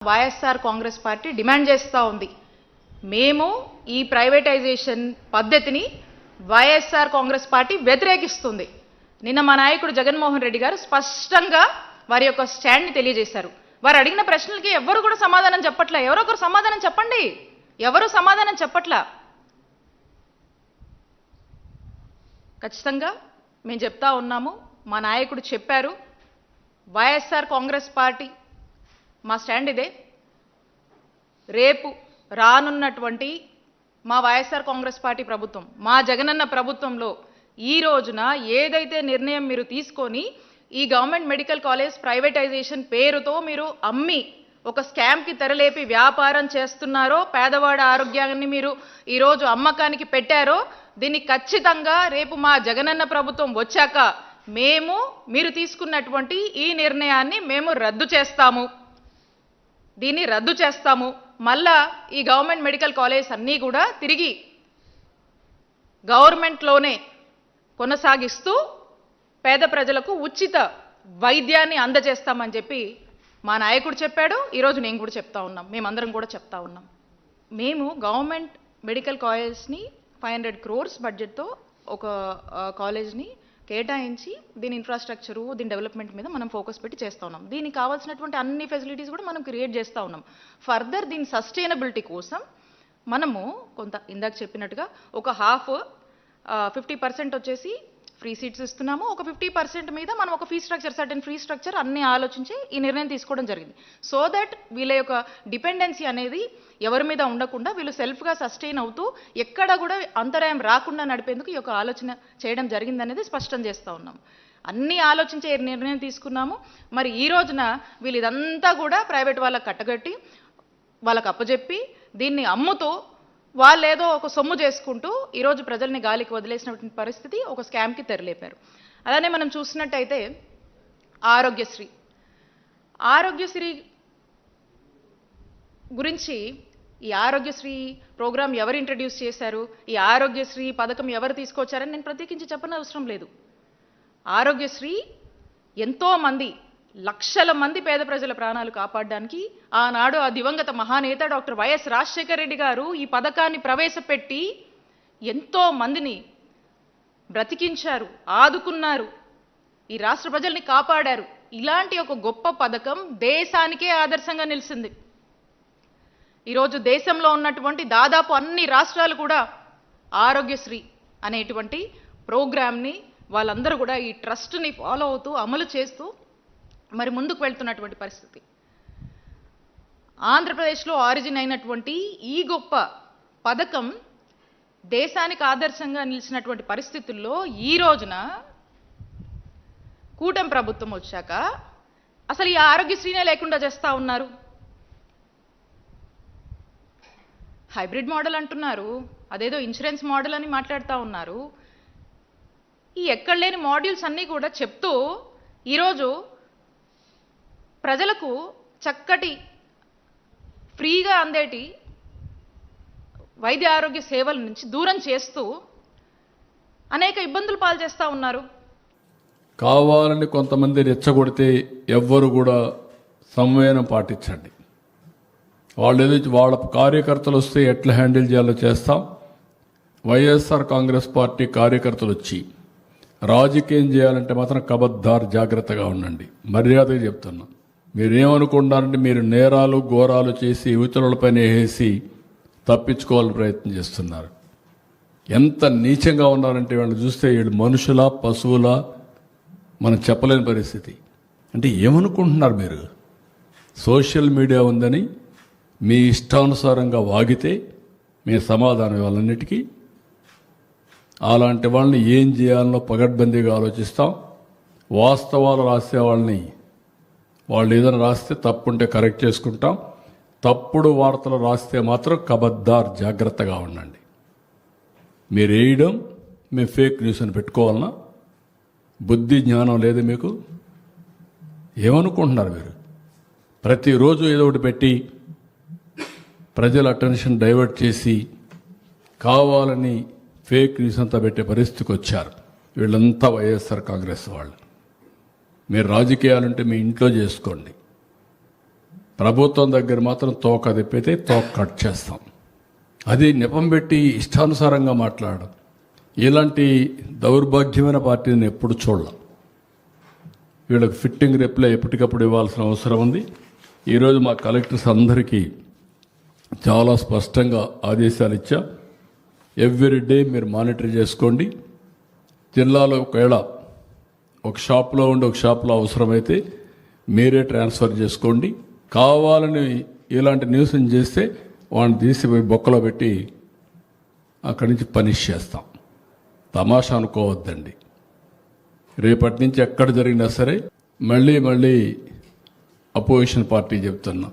YSR Congress party demand చేస్తూ ఉంది. మేము ఈ ప్రైవేటైజేషన్ పద్ధతిని వైఎస్ఆర్ కాంగ్రెస్ పార్టీ వ్యతిరేకిస్తుంది. నిన్న మా నాయకుడు జగన్మోహన్ రెడ్డి గారు స్పష్టంగా వారి యొక్క స్టాండ్ని తెలియజేశారు. వారు అడిగిన ప్రశ్నలకి ఎవరు కూడా సమాధానం చెప్పట్లా. ఎవరో ఒకరు సమాధానం చెప్పండి. ఎవరు సమాధానం చెప్పట్లా. ఖచ్చితంగా మేము చెప్తా ఉన్నాము. మా నాయకుడు చెప్పారు. వైఎస్ఆర్ కాంగ్రెస్ పార్టీ మా స్టాండ్ ఇదే. రేపు రానున్నటువంటి మా వైఎస్ఆర్ కాంగ్రెస్ పార్టీ ప్రభుత్వం, మా జగనన్న ప్రభుత్వంలో ఈ రోజున ఏదైతే నిర్ణయం మీరు తీసుకొని ఈ గవర్నమెంట్ మెడికల్ కాలేజ్ ప్రైవేటైజేషన్ పేరుతో మీరు అమ్మి ఒక స్కామ్కి తెరలేపి వ్యాపారం చేస్తున్నారో, పేదవాడి ఆరోగ్యాన్ని మీరు ఈరోజు అమ్మకానికి పెట్టారో, దీన్ని ఖచ్చితంగా రేపు మా జగనన్న ప్రభుత్వం వచ్చాక మీరు తీసుకున్నటువంటి ఈ నిర్ణయాన్ని మేము రద్దు చేస్తాము. దీన్ని రద్దు చేస్తాము. మళ్ళా ఈ గవర్నమెంట్ మెడికల్ కాలేజ్ అన్నీ కూడా తిరిగి గవర్నమెంట్లోనే కొనసాగిస్తూ పేద ప్రజలకు ఉచిత వైద్యాన్ని అందజేస్తామని చెప్పి మా నాయకుడు చెప్పాడు. ఈరోజు నేను కూడా చెప్తా ఉన్నాం, మేమందరం కూడా చెప్తా ఉన్నాం. మేము గవర్నమెంట్ మెడికల్ కాలేజ్ని 500 crores బడ్జెట్తో ఒక కాలేజ్ని కేటాయించి దీని ఇన్ఫ్రాస్ట్రక్చరు, దీని డెవలప్మెంట్ మీద మనం ఫోకస్ పెట్టి చేస్తూ ఉన్నాం. దీనికి కావాల్సినటువంటి అన్ని ఫెసిలిటీస్ కూడా మనం క్రియేట్ చేస్తూ ఉన్నాం. ఫర్దర్ దీని సస్టైనబిలిటీ కోసం మనము కొంత ఇందాక చెప్పినట్టుగా ఒక 50% వచ్చేసి ఫ్రీ సీట్స్ ఇస్తున్నాము. ఒక 50% మీద మనం ఒక సర్టెన్ ఫీ స్ట్రక్చర్ అన్ని ఆలోచించి ఈ నిర్ణయం తీసుకోవడం జరిగింది. సో దట్ వీళ్ళ యొక్క డిపెండెన్సీ అనేది ఎవరి మీద ఉండకుండా వీళ్ళు సెల్ఫ్గా సస్టైన్ అవుతూ ఎక్కడ కూడా అంతరాయం రాకుండా నడిపేందుకు ఈ యొక్క ఆలోచన చేయడం జరిగిందనేది స్పష్టం చేస్తూ ఉన్నాం. అన్ని ఆలోచించే నిర్ణయం తీసుకున్నాము. మరి ఈ రోజున వీళ్ళు ఇదంతా కూడా ప్రైవేట్ వాళ్ళకి కట్టగట్టి వాళ్ళకి అప్పచెప్పి దీన్ని అమ్ముతూ వాళ్ళు ఏదో ఒక సొమ్ము చేసుకుంటూ ఈరోజు ప్రజల్ని గాలికి వదిలేసినటువంటి పరిస్థితి, ఒక స్కామ్కి తెరలేపారు. అలానే మనం చూసినట్టయితే ఆరోగ్యశ్రీ గురించి, ఈ ఆరోగ్యశ్రీ ప్రోగ్రాం ఎవరు ఇంట్రడ్యూస్ చేశారు, ఈ ఆరోగ్యశ్రీ పథకం ఎవరు తీసుకొచ్చారని నేను ప్రత్యేకించి చెప్పనవసరం లేదు. ఆరోగ్యశ్రీ ఎంతోమంది లక్షల మంది పేద ప్రజల ప్రాణాలు కాపాడడానికి ఆనాడు ఆ దివంగత మహానేత డాక్టర్ వైఎస్ రాజశేఖర రెడ్డి గారు ఈ పథకాన్ని ప్రవేశపెట్టి ఎంతో మందిని బ్రతికించారు, ఆదుకున్నారు, ఈ రాష్ట్ర ప్రజల్ని కాపాడారు. ఇలాంటి ఒక గొప్ప పథకం దేశానికే ఆదర్శంగా నిలిచింది. ఈరోజు దేశంలో ఉన్నటువంటి దాదాపు అన్ని రాష్ట్రాలు కూడా ఆరోగ్యశ్రీ అనేటువంటి ప్రోగ్రామ్ని వాళ్ళందరూ కూడా ఈ ట్రస్ట్ని ఫాలో అవుతూ అమలు చేస్తూ మరి ముందుకు వెళ్తున్నటువంటి పరిస్థితి. ఆంధ్రప్రదేశ్లో ఆరిజిన్ అయినటువంటి ఈ గొప్ప పథకం దేశానికి ఆదర్శంగా నిలిచినటువంటి పరిస్థితుల్లో ఈ రోజున కూటమి ప్రభుత్వం వచ్చాక అసలు ఈ ఆరోగ్యశ్రీనే లేకుండా చేస్తూ ఉన్నారు. హైబ్రిడ్ మోడల్ అంటున్నారు, అదేదో ఇన్సూరెన్స్ మోడల్ అని మాట్లాడుతూ ఉన్నారు. ఈ ఎక్కడ లేని మాడ్యూల్స్ అన్నీ కూడా చెప్తూ ఈరోజు ప్రజలకు చక్కటి ఫ్రీగా అందేటి వైద్య ఆరోగ్య సేవల నుంచి దూరం చేస్తూ అనేక ఇబ్బందులు పాలు చేస్తూ ఉన్నారు. కావాలని కొంతమంది రెచ్చగొడితే ఎవ్వరు కూడా సంవేదన పాటించండి. వాళ్ళ కార్యకర్తలు వస్తే ఎట్లా హ్యాండిల్ చేయాలో చేస్తాం. వైఎస్ఆర్ కాంగ్రెస్ పార్టీ కార్యకర్తలు వచ్చి రాజకీయం చేయాలంటే మాత్రం కబద్దార్ జాగ్రత్తగా ఉండండి. మర్యాదగా చెప్తున్నా. మీరేమనుకుంటారంటే మీరు నేరాలు ఘోరాలు చేసి యువతులపైన వేసి తప్పించుకోవాలని ప్రయత్నం చేస్తున్నారు. ఎంత నీచంగా ఉన్నారంటే వాళ్ళని చూస్తే వీళ్ళు మనుషుల పశువుల మనం చెప్పలేని పరిస్థితి. అంటే ఏమనుకుంటున్నారు మీరు? సోషల్ మీడియా ఉందని మీ ఇష్టానుసారంగా వాగితే మీ సమాధానం వాళ్ళన్నిటికీ. అలాంటి వాళ్ళని ఏం చేయాలనో పగడ్బందీగా ఆలోచిస్తాం. వాస్తవాలు రాసే వాళ్ళని వాళ్ళు ఏదైనా రాస్తే తప్పుంటే కరెక్ట్ చేసుకుంటాం. తప్పుడు వార్తలు రాస్తే మాత్రం కబద్దార్ జాగ్రత్తగా ఉండండి. మీరు వేయడం మేము ఫేక్ న్యూస్ అని పెట్టుకోవాలన్నా? బుద్ధి జ్ఞానం లేదు మీకు? ఏమనుకుంటున్నారు మీరు? ప్రతిరోజు ఏదో ఒకటి పెట్టి ప్రజల అటెన్షన్ డైవర్ట్ చేసి కావాలని ఫేక్ న్యూస్ అంతా పెట్టే పరిస్థితికి వచ్చారు వీళ్ళంతా వైఎస్ఆర్ కాంగ్రెస్ వాళ్ళు. మీరు రాజకీయాలంటే మీ ఇంట్లో చేసుకోండి. ప్రభుత్వం దగ్గర మాత్రం తోక తిప్పితే తోక కట్ చేస్తాం. అది నెపం పెట్టి ఇష్టానుసారంగా మాట్లాడడం, ఇలాంటి దౌర్భాగ్యమైన పార్టీని ఎప్పుడు చూడలేం. వీళ్ళకి ఫిట్టింగ్ రిప్లై ఎప్పటికప్పుడు ఇవ్వాల్సిన అవసరం ఉంది. ఈరోజు మా కలెక్టర్స్ అందరికీ చాలా స్పష్టంగా ఆదేశాలు ఇచ్చా. ఎవ్రీ డే మీరు మానిటర్ చేసుకోండి. జిల్లాలో ఒకవేళ ఒక షాప్లో ఉండి ఒక షాప్లో అవసరమైతే మీరే ట్రాన్స్ఫర్ చేసుకోండి. కావాలని ఇలాంటి న్యూస్ని చేస్తే వాడిని తీసిపోయి బొక్కలో పెట్టి అక్కడి నుంచి పనిష్ చేస్తాం. తమాషా అనుకోవద్దండి. రేపటి నుంచి ఎక్కడ జరిగినా సరే మళ్ళీ అపోజిషన్ పార్టీ చెప్తున్నా,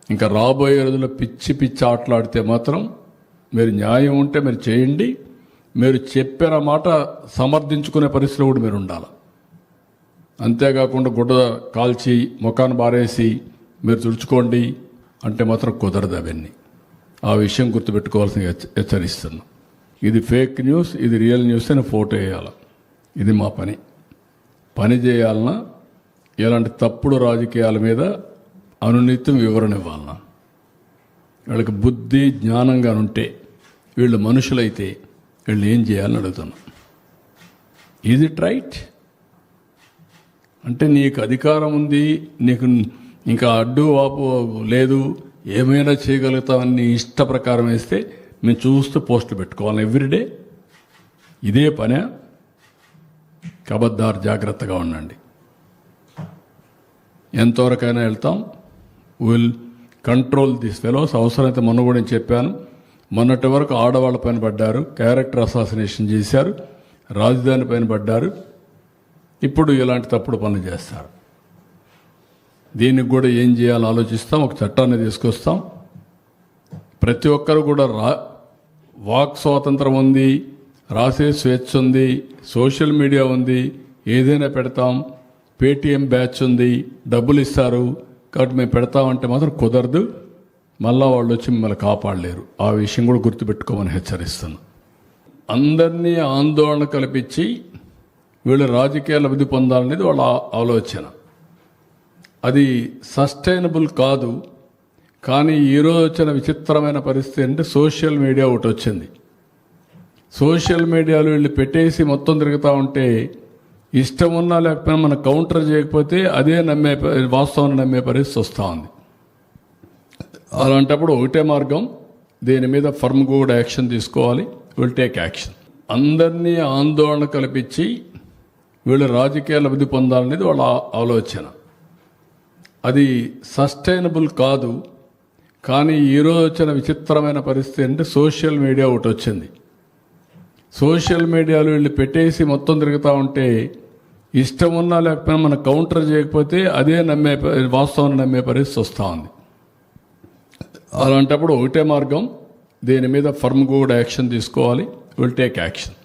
ఇంకా రాబోయే రోజుల్లో పిచ్చి ఆటలాడితే మాత్రం మీరు న్యాయం ఉంటే మీరు చేయండి. మీరు చెప్పిన మాట సమర్థించుకునే పరిస్థితిలో కూడా మీరు ఉండాలి. అంతేకాకుండా గుడ్డ కాల్చి ముఖాన్ని బారేసి మీరు తుడుచుకోండి అంటే మాత్రం కుదరదు. అవన్నీ ఆ విషయం గుర్తుపెట్టుకోవాల్సిన హెచ్చరిస్తున్నా. ఇది ఫేక్ న్యూస్, ఇది రియల్ న్యూస్ అని ఫోటో వేయాలి. ఇది మా పని చేయాలన్నా ఇలాంటి తప్పుడు రాజకీయాల మీద అనునిత్యం వివరణ ఇవ్వాలన్నా, వీళ్ళకి బుద్ధి జ్ఞానంగా ఉంటే, వీళ్ళు మనుషులైతే వీళ్ళు ఏం చేయాలని అడుగుతున్నా. Is it right? అంటే నీకు అధికారం ఉంది, నీకు ఇంకా అడ్డు వాపు లేదు, ఏమైనా చేయగలుగుతామని నీ ఇష్ట ప్రకారం వేస్తే మేము చూస్తూ పోస్టులు పెట్టుకోవాలి ఎవ్రీడే. ఇదే పనే. కబద్దారు, జాగ్రత్తగా ఉండండి. ఎంతవరకైనా వెళ్తాం. Will control this fellows. అవసరమైతే మొన్న కూడా నేను చెప్పాను, మొన్నటి వరకు ఆడవాళ్ళ పైన పడ్డారు, క్యారెక్టర్ అసాసినేషన్ చేశారు, రాజధాని పైన పడ్డారు, ఇప్పుడు ఇలాంటి తప్పుడు పనులు చేస్తారు. దీనికి కూడా ఏం చేయాలో ఆలోచిస్తాం. ఒక చట్టాన్ని తీసుకొస్తాం. ప్రతి ఒక్కరు కూడా వాక్ స్వాతంత్రం ఉంది, రాసే స్వేచ్ఛ ఉంది, సోషల్ మీడియా ఉంది, ఏదైనా పెడతాం. పేటీఎం బ్యాచ్ ఉంది, డబ్బులు ఇస్తారు కాబట్టి మేము పెడతామంటే మాత్రం కుదరదు. మళ్ళా వాళ్ళు వచ్చి మిమ్మల్ని కాపాడలేరు. ఆ విషయం కూడా గుర్తుపెట్టుకోమని హెచ్చరిస్తున్నాను. అందరినీ ఆందోళన కల్పించి వీళ్ళు రాజకీయ లబ్ధి పొందాలనేది వాళ్ళ ఆలోచన. అది సస్టైనబుల్ కాదు. కానీ ఈరోజు వచ్చిన విచిత్రమైన పరిస్థితి అంటే సోషల్ మీడియా ఒకటి వచ్చింది. సోషల్ మీడియాలో వీళ్ళు పెట్టేసి మొత్తం తిరుగుతూ ఉంటే ఇష్టం ఉన్నా లేకపోయినా మనం కౌంటర్ చేయకపోతే అదే వాస్తవాన్ని నమ్మే పరిస్థితి వస్తూ ఉంది. అలాంటప్పుడు ఒకటే మార్గం, దీని మీద ఫర్మ్గా కూడా యాక్షన్ తీసుకోవాలి. Will take action. అందరినీ ఆందోళన కల్పించి వీళ్ళు రాజకీయ లబ్ధి పొందాలనేది వాళ్ళ ఆలోచన. అది సస్టైనబుల్ కాదు. కానీ ఈరోజు వచ్చిన విచిత్రమైన పరిస్థితి అంటే సోషల్ మీడియా ఒకటి వచ్చింది. సోషల్ మీడియాలో వీళ్ళు పెట్టేసి మొత్తం తిరుగుతూ ఉంటే ఇష్టం ఉన్నా లేకపోయినా మనం కౌంటర్ చేయకపోతే అదే వాస్తవాన్ని నమ్మే పరిస్థితి వస్తూ ఉంది. అలాంటప్పుడు ఒకటే మార్గం, దీని మీద ఫర్మ్గా కూడా యాక్షన్ తీసుకోవాలి. Will take action.